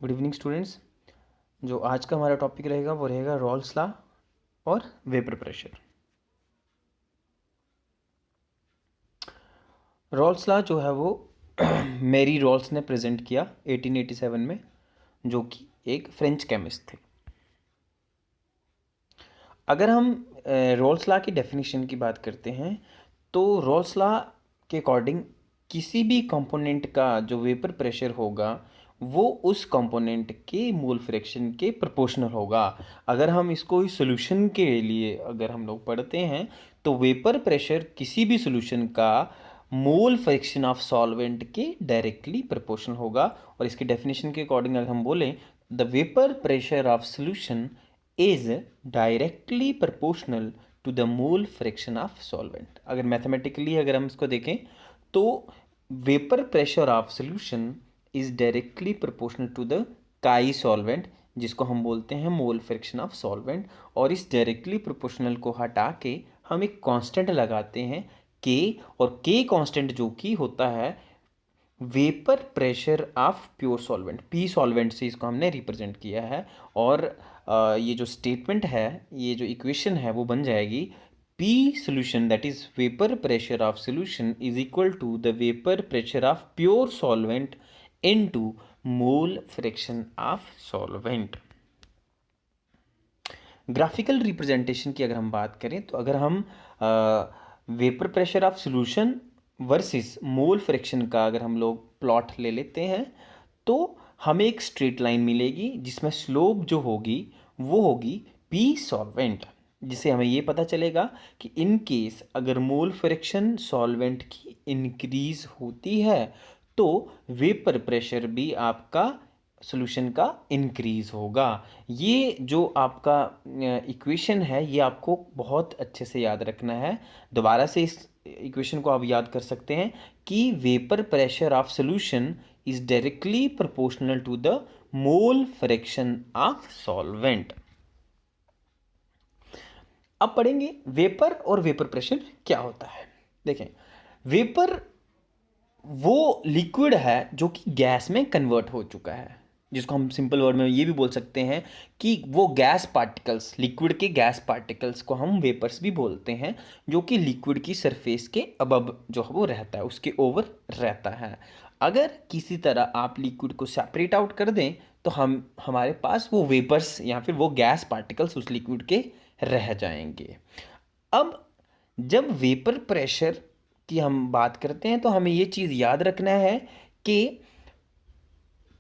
Good evening students. जो आज का हमारा टॉपिक रहेगा वो रहेगा रॉल्स लॉ और वेपर प्रेशर। रॉल्स लॉ जो है वो मैरी रॉल्स ने प्रेजेंट किया 1887 में, जो कि एक फ्रेंच केमिस्ट थे। अगर हम रॉल्स लॉ की डेफिनेशन की बात करते हैं तो रॉल्स लॉ के अकॉर्डिंग किसी भी कंपोनेंट का जो वेपर प्रेशर होगा वो उस कंपोनेंट के मोल फ्रैक्शन के प्रोपोर्शनल होगा। अगर हम इसको इस सॉल्यूशन के लिए अगर हम लोग पढ़ते हैं तो वेपर प्रेशर किसी भी सॉल्यूशन का मोल फ्रैक्शन ऑफ सॉल्वेंट के डायरेक्टली प्रोपोर्शनल होगा। और इसकी डेफिनेशन के अकॉर्डिंग अगर हम बोलें the vapour pressure of solution is directly proportional to the mole fraction of solvent। अगर मैथमेटिकली अगर हम इसको देखें तो vapour pressure of solution is directly proportional to the chi solvent, जिसको हम बोलते हैं मोल फ्रैक्शन ऑफ सॉल्वेंट। और इस डायरेक्टली प्रोपोर्शनल को हटा के हम एक कांस्टेंट लगाते हैं के, और के कांस्टेंट जो कि होता है vapour pressure of pure solvent, P solvent से इसको हमने रिप्रेजेंट किया है। और ये जो स्टेटमेंट है, ये जो इक्वेशन है वो बन जाएगी P solution that is vapour pressure of solution is equal to the vapour pressure of pure solvent into mole fraction of solvent. Graphical representation की अगर हम बात करें तो अगर हम vapour pressure of solution versus mole fraction का अगर हम लोग प्लॉट ले लेते हैं तो हमें एक स्ट्रेट लाइन मिलेगी जिसमें स्लोप जो होगी वो होगी पी सॉल्वेंट, जिससे हमें ये पता चलेगा कि इन केस अगर मोल फ्रैक्शन सॉल्वेंट की इंक्रीज होती है तो वेपर प्रेशर भी आपका सॉल्यूशन का इंक्रीज होगा। ये जो आपका इक्वेशन है ये आपको बहुत अच्छे से याद रखना है। दोबारा से इस इक्वेशन को आप याद कर सकते हैं कि vapour pressure of solution is directly proportional to the mole fraction of solvent. अब पढ़ेंगे वेपर और वेपर प्रेशर क्या होता है। देखें, वेपर वो लिक्विड है जो कि गैस में कन्वर्ट हो चुका है, जिसको हम सिंपल वर्ड में ये भी बोल सकते हैं कि वो गैस पार्टिकल्स, लिक्विड के गैस पार्टिकल्स को हम वेपर्स भी बोलते हैं, जो कि लिक्विड की सरफेस के अबव जो है वो रहता है, उसके ओवर रहता है। अगर किसी तरह आप लिक्विड को सेपरेट आउट कर दें तो हमारे पास वो वेपर्स या फिर वो गैस पार्टिकल्स उस लिक्विड के रह जाएंगे। अब जब वेपर प्रेशर की हम बात करते हैं तो हमें ये चीज़ याद रखना है कि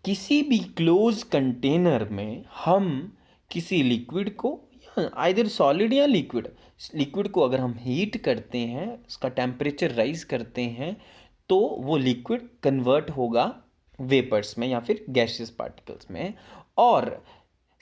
किसी भी क्लोज कंटेनर में हम किसी लिक्विड को, आइदर सॉलिड या लिक्विड, लिक्विड को अगर हम हीट करते हैं, उसका टेम्परेचर राइज करते हैं तो वो लिक्विड कन्वर्ट होगा वेपर्स में या फिर गैसियस पार्टिकल्स में। और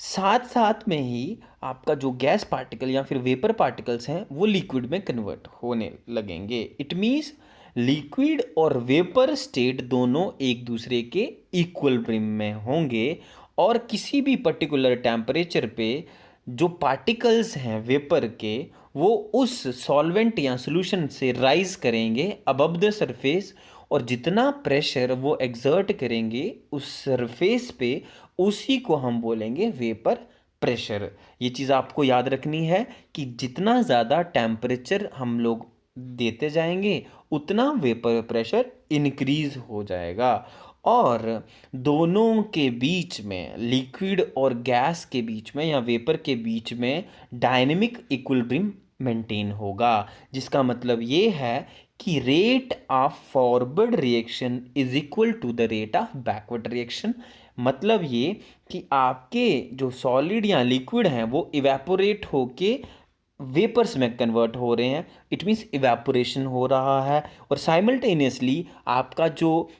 साथ साथ में ही आपका जो गैस पार्टिकल या फिर वेपर पार्टिकल्स हैं वो लिक्विड में कन्वर्ट होने लगेंगे। इट मीन्स लिक्विड और वेपर स्टेट दोनों एक दूसरे के इक्विलिब्रियम में होंगे, और किसी भी पर्टिकुलर टेम्परेचर पे जो पार्टिकल्स हैं वेपर के वो उस सॉल्वेंट या सॉल्यूशन से राइज करेंगे अबव द सरफेस, और जितना प्रेशर वो एक्सर्ट करेंगे उस सरफेस पे उसी को हम बोलेंगे वेपर प्रेशर। ये चीज़ आपको याद रखनी है कि जितना ज़्यादा टेम्परेचर हम लोग देते जाएंगे उतना वेपर प्रेशर इंक्रीज हो जाएगा। और दोनों के बीच में, लिक्विड और गैस के बीच में या वेपर के बीच में डायनेमिक इक्विलिब्रियम मेंटेन होगा, जिसका मतलब ये है कि rate of forward reaction is equal to the rate of backward reaction. मतलब ये कि आपके जो सॉलिड या लिक्विड हैं वो इवेपोरेट होके वेपर्स में कन्वर्ट हो रहे हैं, इट मीन्स इवेपोरेशन हो रहा है, और साइमल्टेनियसली आपका जो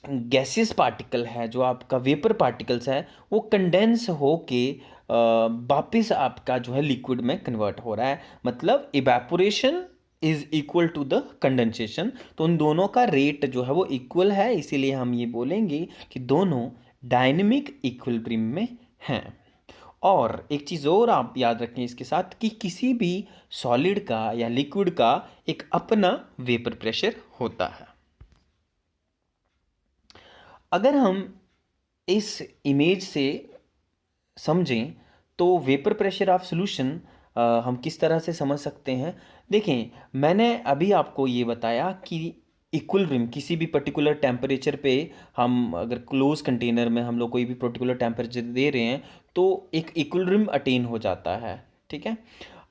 गैसियस पार्टिकल है, जो आपका वेपर पार्टिकल्स है, वो कंडेंस होके वापस आपका जो है लिक्विड में कन्वर्ट हो रहा है। मतलब evaporation is equal to the condensation. तो उन दोनों का रेट जो है वो इक्वल है, इसीलिए हम ये बोलेंगे कि दोनों डायनेमिक इक्विलिब्रियम में हैं। और एक चीज़ और आप याद रखें इसके साथ कि किसी भी सॉलिड का या लिक्विड का एक अपना वेपर प्रेशर होता है। अगर हम इस इमेज से समझें तो वेपर प्रेशर ऑफ सॉल्यूशन हम किस तरह से समझ सकते हैं। देखें, मैंने अभी आपको ये बताया कि इक्विलिब्रियम किसी भी पर्टिकुलर टेम्परेचर पे, हम अगर क्लोज कंटेनर में हम लोग कोई भी पर्टिकुलर टेम्परेचर दे रहे हैं तो एक इक्विलिब्रियम अटेन हो जाता है। ठीक है।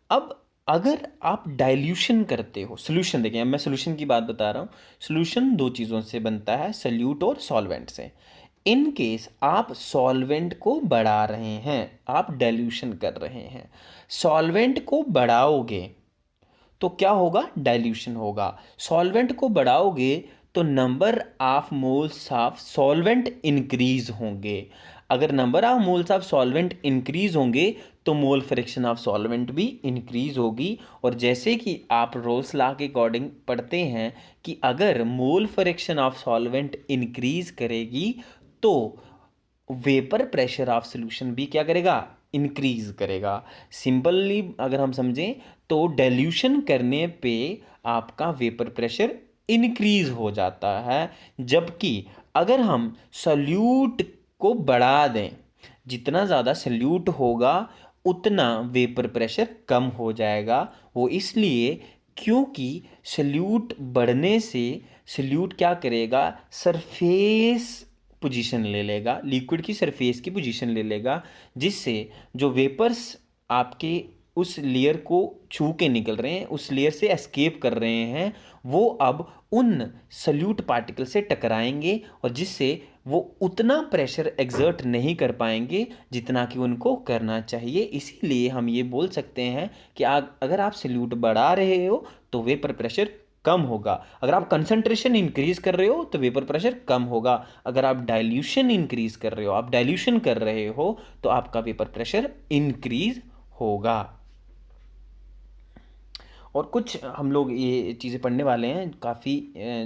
अब अगर आप डाइल्यूशन करते हो सॉल्यूशन, देखें अब मैं सॉल्यूशन की बात बता रहा हूँ। सॉल्यूशन दो चीज़ों से बनता है, सल्यूट और सॉल्वेंट से। इन केस आप सॉल्वेंट को बढ़ा रहे हैं, आप डाइल्यूशन कर रहे हैं, सॉल्वेंट को बढ़ाओगे तो क्या होगा, डाइल्यूशन होगा। सॉल्वेंट को बढ़ाओगे तो number of moles of solvent increase होंगे। अगर number of moles of solvent increase होंगे तो मोल फ्रैक्शन ऑफ सॉल्वेंट भी इंक्रीज होगी। और जैसे कि आप रोल्स लॉ के अकॉर्डिंग पढ़ते हैं कि अगर मोल फ्रैक्शन ऑफ सॉल्वेंट इंक्रीज करेगी तो वेपर प्रेशर ऑफ सॉल्यूशन भी क्या करेगा, इंक्रीज करेगा। सिंपली अगर हम समझें तो डाइल्यूशन करने पे आपका वेपर प्रेशर इंक्रीज हो जाता है, जबकि अगर हम सॉल्यूट को बढ़ा दें, जितना ज़्यादा सॉल्यूट होगा उतना वेपर प्रेशर कम हो जाएगा। वो इसलिए क्योंकि सॉल्यूट बढ़ने से सॉल्यूट क्या करेगा, सरफेस पोजीशन ले लेगा, लिक्विड की सरफेस की पोजीशन ले लेगा, जिससे जो वेपर्स आपके उस लेयर को छू के निकल रहे हैं, उस लेयर से एस्केप कर रहे हैं, वो अब उन सल्यूट पार्टिकल से टकराएंगे और जिससे वो उतना प्रेशर एक्सर्ट नहीं कर पाएंगे जितना कि उनको करना चाहिए। इसीलिए हम ये बोल सकते हैं कि अगर आप सल्यूट बढ़ा रहे हो तो वेपर प्रेशर कम होगा, अगर आप कंसंट्रेशन इंक्रीज कर रहे हो तो वेपर प्रेशर कम होगा, अगर आप डाइल्यूशन इंक्रीज कर रहे हो, आप डाइल्यूशन कर रहे हो तो आपका वेपर प्रेशर इंक्रीज होगा। और कुछ हम लोग ये चीज़ें पढ़ने वाले हैं काफ़ी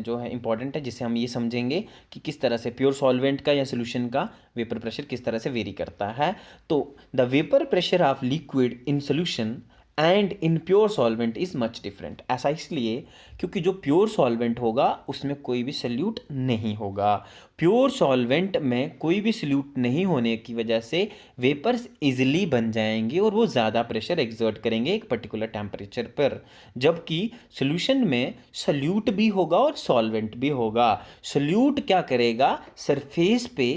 जो है इंपॉर्टेंट है, जिससे हम ये समझेंगे कि किस तरह से प्योर सॉल्वेंट का या सोल्यूशन का वेपर प्रेशर किस तरह से वेरी करता है। तो the vapour pressure of liquid in solution and in pure solvent is much different. ऐसा इसलिए क्योंकि जो प्योर सॉल्वेंट होगा उसमें कोई भी सल्यूट नहीं होगा। प्योर सॉल्वेंट में कोई भी सल्यूट नहीं होने की वजह से वेपर्स इजीली बन जाएंगे और वो ज़्यादा प्रेशर एक्सर्ट करेंगे एक पर्टिकुलर टेम्परेचर पर, जबकि सॉल्यूशन में सल्यूट भी होगा और सॉल्वेंट भी होगा। सल्यूट क्या करेगा, सरफेस पे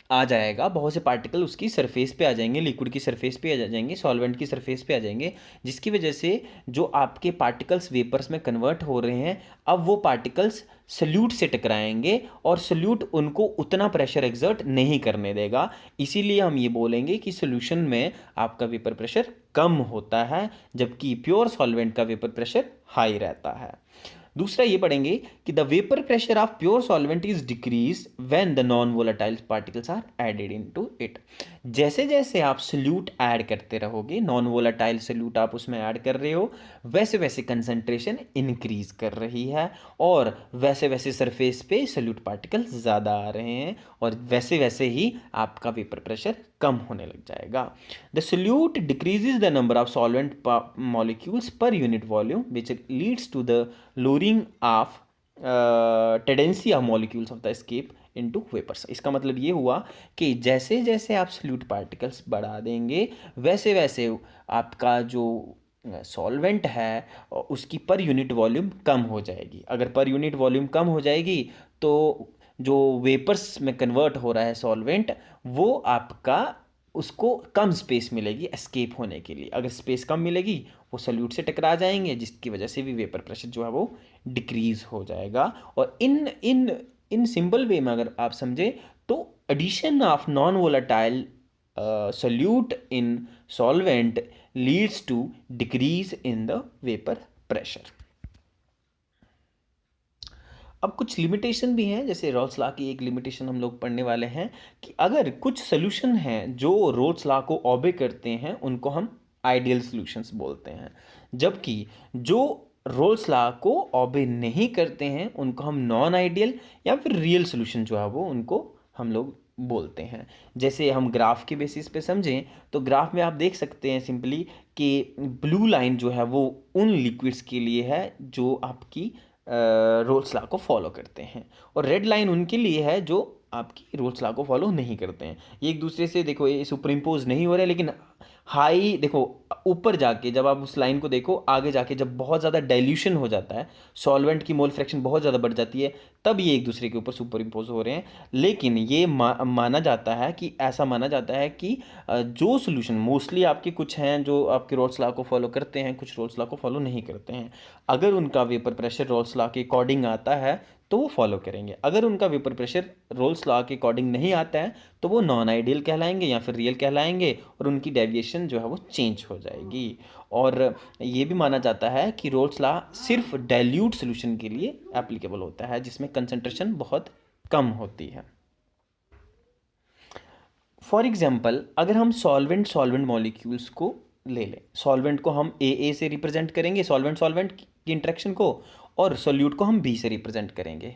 आ जाएगा, बहुत से पार्टिकल उसकी सरफेस पे आ जाएंगे, लिक्विड की सरफेस पे आ जाएंगे, सॉल्वेंट की सरफेस पे आ जाएंगे, जिसकी वजह से जो आपके पार्टिकल्स वेपर्स में कन्वर्ट हो रहे हैं, अब वो पार्टिकल्स सल्यूट से टकराएंगे और सल्यूट उनको उतना प्रेशर एक्सर्ट नहीं करने देगा। इसीलिए हम ये बोलेंगे कि सॉल्यूशन में आपका वेपर प्रेशर कम होता है, जबकि प्योर सॉल्वेंट का वेपर प्रेशर हाई रहता है। दूसरा ये पढ़ेंगे कि the vapour pressure of pure solvent is decrease when the non volatile particles are added into it. जैसे जैसे आप सल्यूट ऐड करते रहोगे, नॉन वोलेटाइल सल्यूट आप उसमें ऐड कर रहे हो, वैसे वैसे कंसंट्रेशन इंक्रीज कर रही है और वैसे वैसे सरफेस पे सल्यूट पार्टिकल ज़्यादा आ रहे हैं और वैसे वैसे ही आपका वेपर प्रेशर कम होने लग जाएगा। The solute decreases the number of solvent molecules per unit volume which leads to the lowering of tendency of molecules of the escape into vapours. इसका मतलब ये हुआ कि जैसे जैसे आप सल्यूट पार्टिकल्स बढ़ा देंगे वैसे वैसे आपका जो सॉल्वेंट है उसकी पर यूनिट वॉल्यूम कम हो जाएगी। अगर पर यूनिट वॉल्यूम कम हो जाएगी तो जो वेपर्स में कन्वर्ट हो रहा है सॉल्वेंट, वो आपका उसको कम स्पेस मिलेगी एस्केप होने के लिए। अगर स्पेस कम मिलेगी वो सल्यूट से टकरा जाएंगे, जिसकी वजह से भी वेपर प्रेशर जो है वो डिक्रीज हो जाएगा। और इन इन इन सिंपल वे में अगर आप समझें तो addition of non volatile solute in solvent leads to decrease in the vapour pressure. अब कुछ लिमिटेशन भी हैं, जैसे रोल्स लॉ की एक लिमिटेशन हम लोग पढ़ने वाले हैं कि अगर कुछ सोल्यूशन हैं जो रोल्स लॉ को ओबे करते हैं उनको हम आइडियल सॉल्यूशंस बोलते हैं, जबकि जो रोल्स लॉ को ओबे नहीं करते हैं उनको हम नॉन आइडियल या फिर रियल सॉल्यूशन जो है वो उनको हम लोग बोलते हैं। जैसे हम ग्राफ के बेसिस पे समझें तो ग्राफ में आप देख सकते हैं सिंपली कि ब्लू लाइन जो है वो उन लिक्विड्स के लिए है जो आपकी रोल्स लॉ को फॉलो करते हैं और रेड लाइन उनके लिए है जो आपकी रोल्स लॉ को फॉलो नहीं करते हैं। ये एक दूसरे से देखो ये सुपर इम्पोज नहीं हो रहे, लेकिन हाई देखो ऊपर जाके जब आप उस लाइन को देखो, आगे जाके जब बहुत ज़्यादा डाइल्यूशन हो जाता है, सॉल्वेंट की मोल फ्रैक्शन बहुत ज़्यादा बढ़ जाती है, तब ये एक दूसरे के ऊपर सुपर इम्पोज हो रहे हैं। लेकिन ये माना जाता है कि ऐसा माना जाता है कि जो सोल्यूशन मोस्टली आपके कुछ हैं जो आपके रोल्स लॉ को फॉलो करते हैं, कुछ रोल्स लॉ को फॉलो नहीं करते हैं। अगर उनका वेपर प्रेशर रोल्स लॉ के अकॉर्डिंग आता है तो वो फॉलो करेंगे। अगर उनका वेपर प्रेशर रोल्स लॉ के अकॉर्डिंग नहीं आता है तो वो नॉन आइडियल कहलाएंगे या फिर रियल कहलाएंगे, और उनकी डेविएशन जो है वो चेंज हो जाएगी। और ये भी माना जाता है कि रोल्स लॉ सिर्फ डाइल्यूट सोल्यूशन के लिए एप्लीकेबल होता है, जिसमें कंसंट्रेशन बहुत कम होती है। फॉर एग्जाम्पल, अगर हम सॉल्वेंट सॉल्वेंट मॉलिक्यूल्स को ले लें, सॉल्वेंट को हम ए से रिप्रेजेंट करेंगे, सॉल्वेंट सॉल्वेंट की इंट्रैक्शन को, और सोल्यूट को हम बी से रिप्रेजेंट करेंगे।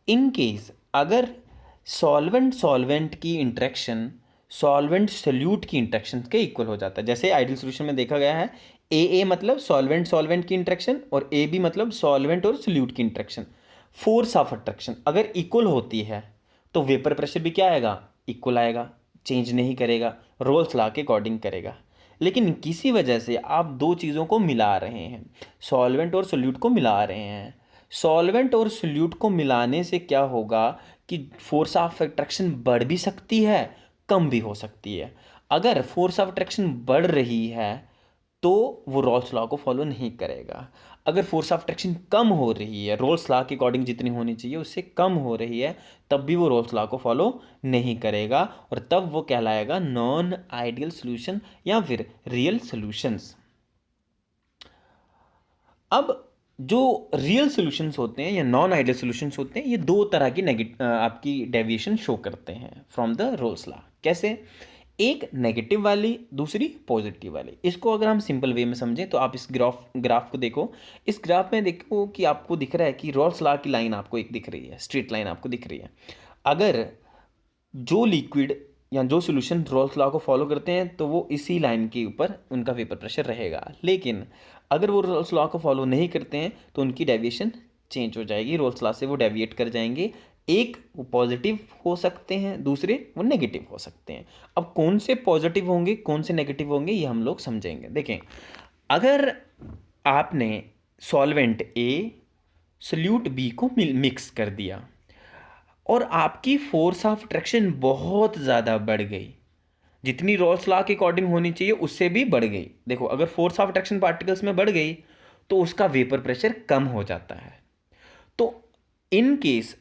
इन केस अगर सॉल्वेंट सॉल्वेंट की इंट्रैक्शन सॉल्वेंट सोल्यूट की इंट्रैक्शन के इक्वल हो जाता है, जैसे आइडियल सॉल्यूशन में देखा गया है, ए मतलब सॉल्वेंट सॉल्वेंट की इंट्रैक्शन और ए बी मतलब सॉल्वेंट और सोल्यूट की इंट्रैक्शन। फोर्स ऑफ अट्रैक्शन अगर इक्वल होती है तो वेपर प्रेशर भी क्या आएगा, इक्वल आएगा, चेंज नहीं करेगा, रोल्स लॉ के अकॉर्डिंग करेगा। लेकिन किसी वजह से आप दो चीज़ों को मिला रहे हैं, सॉल्वेंट और सोल्यूट को मिला रहे हैं। सॉल्वेंट और सोल्यूट को मिलाने से क्या होगा कि फोर्स ऑफ अट्रैक्शन बढ़ भी सकती है, कम भी हो सकती है। अगर फोर्स ऑफ अट्रैक्शन बढ़ रही है तो वो रोल्स लॉ को फॉलो नहीं करेगा। अगर फोर्स ऑफ अट्रैक्शन कम हो रही है, रोल्स लॉ के अकॉर्डिंग जितनी होनी चाहिए उससे कम हो रही है, तब भी वो रोल्स लॉ को फॉलो नहीं करेगा, और तब वो कहलाएगा नॉन आइडियल सॉल्यूशन या फिर रियल सॉल्यूशंस। अब जो रियल सॉल्यूशंस होते हैं या नॉन आइडियल सॉल्यूशंस होते हैं, ये दो तरह की आपकी डेविएशन शो करते हैं फ्रॉम द रोल्स लॉ। कैसे? एक नेगेटिव वाली, दूसरी पॉजिटिव वाली। इसको अगर हम सिंपल वे में समझें तो आप इस ग्राफ को देखो। इस ग्राफ में देखो कि आपको दिख रहा है कि रोल्स लॉ की लाइन आपको एक दिख रही है, स्ट्रेट लाइन आपको दिख रही है। अगर जो लिक्विड या जो सॉल्यूशन रोल्स लॉ को फॉलो करते हैं तो वो इसी लाइन के ऊपर उनका वेपर प्रेशर रहेगा। लेकिन अगर वो रोल्स लॉ को फॉलो नहीं करते हैं तो उनकी डेविएशन चेंज हो जाएगी, रोल्स लॉ से वो डेविएट कर जाएंगे। एक वो पॉजिटिव हो सकते हैं, दूसरे वो नेगेटिव हो सकते हैं। अब कौन से पॉजिटिव होंगे कौन से नेगेटिव होंगे ये हम लोग समझेंगे। देखें, अगर आपने सॉल्वेंट ए सोल्यूट बी को मिक्स कर दिया और आपकी फोर्स ऑफ अट्रैक्शन बहुत ज़्यादा बढ़ गई, जितनी रोल्स लॉ के अकॉर्डिंग होनी चाहिए उससे भी बढ़ गई। देखो, अगर फोर्स ऑफ अट्रैक्शन पार्टिकल्स में बढ़ गई तो उसका वेपर प्रेशर कम हो जाता है। तो इन केस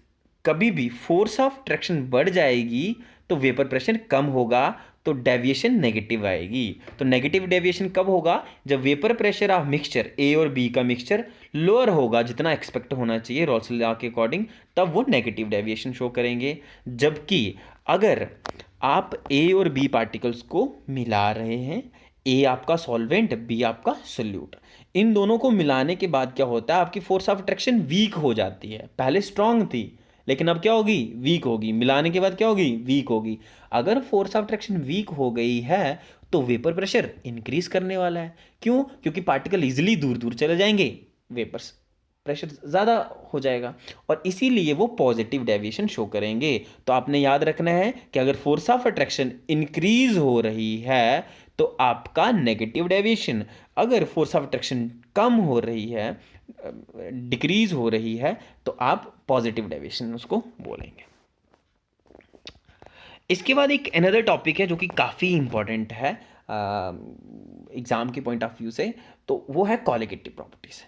कभी भी फोर्स ऑफ अट्रैक्शन बढ़ जाएगी तो वेपर प्रेशर कम होगा, तो डेविएशन नेगेटिव आएगी। तो नेगेटिव डेविएशन कब होगा? जब वेपर प्रेशर ऑफ मिक्सचर ए और बी का मिक्सचर लोअर होगा जितना एक्सपेक्ट होना चाहिए रोल्स लॉ के अकॉर्डिंग, तब वो नेगेटिव डेविएशन शो करेंगे। जबकि अगर आप ए और बी पार्टिकल्स को मिला रहे हैं, ए आपका सॉल्वेंट, बी आपका सोल्यूट, इन दोनों को मिलाने के बाद क्या होता है, आपकी फोर्स ऑफ अट्रैक्शन वीक हो जाती है। पहले स्ट्रांग थी लेकिन अब क्या होगी, वीक होगी। मिलाने के बाद क्या होगी, वीक होगी। अगर फोर्स ऑफ अट्रैक्शन वीक हो गई है तो वेपर प्रेशर इंक्रीज करने वाला है। क्यों? क्योंकि पार्टिकल इजिली दूर दूर चले जाएंगे, वेपर प्रेशर ज़्यादा हो जाएगा, और इसीलिए वो पॉजिटिव डेविएशन शो करेंगे। तो आपने याद रखना है कि अगर फोर्स ऑफ अट्रैक्शन इंक्रीज हो रही है तो आपका नेगेटिव डेविएशन, अगर फोर्स ऑफ अट्रैक्शन कम हो रही है, डिक्रीज हो रही है, तो आप पॉजिटिव डेविएशन उसको बोलेंगे। इसके बाद एक अनदर टॉपिक है जो कि काफ़ी इंपॉर्टेंट है एग्ज़ाम के पॉइंट ऑफ व्यू से, तो वो है कॉलिगेटिव प्रॉपर्टीज़।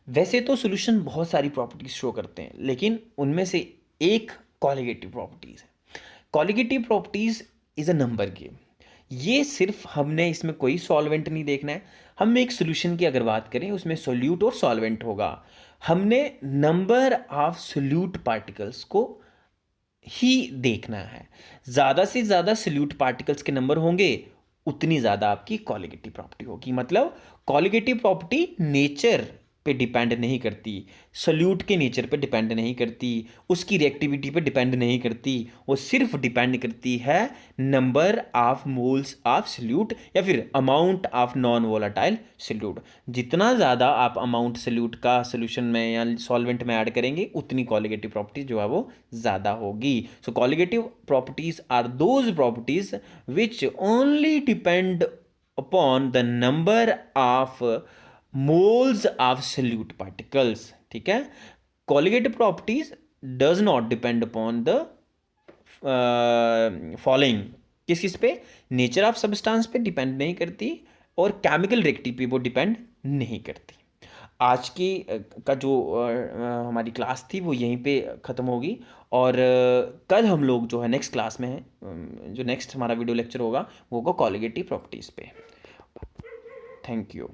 वैसे तो सॉल्यूशन बहुत सारी प्रॉपर्टीज़ शो करते हैं, लेकिन उनमें से एक कॉलिगेटिव प्रॉपर्टीज़ है। Colligative properties is a number game. ये सिर्फ हमने इसमें कोई सॉल्वेंट नहीं देखना है। हम एक सॉल्यूशन की अगर बात करें उसमें सोल्यूट और सॉल्वेंट होगा, हमने नंबर ऑफ सोल्यूट पार्टिकल्स को ही देखना है। ज़्यादा से ज़्यादा सोल्यूट पार्टिकल्स के नंबर होंगे उतनी ज़्यादा आपकी कॉलिगेटिव प्रॉपर्टी होगी। मतलब कॉलिगेटिव प्रॉपर्टी नेचर पे डिपेंड नहीं करती, सल्यूट के नेचर पे डिपेंड नहीं करती, उसकी रिएक्टिविटी पे डिपेंड नहीं करती, वो सिर्फ डिपेंड करती है number of moles of solute या फिर amount of non volatile solute. जितना ज़्यादा आप अमाउंट सल्यूट का सोल्यूशन में या सॉल्वेंट में ऐड करेंगे उतनी कॉलिगेटिव प्रॉपर्टीज जो है वो ज़्यादा होगी। So colligative properties are those properties which only depend upon the number of moles of solute particles. ठीक है, colligative properties does not depend upon the following, किस किस पे, नेचर ऑफ सब्सटेंस पे डिपेंड नहीं करती और केमिकल रिएक्टिव पे वो डिपेंड नहीं करती। आज की का जो हमारी क्लास थी वो यहीं पे ख़त्म होगी और कल हम लोग जो है नेक्स्ट क्लास में हैं, जो नेक्स्ट हमारा वीडियो लेक्चर होगा वो होगा कॉलिगेटिव प्रॉपर्टीज़ पे। Thank you.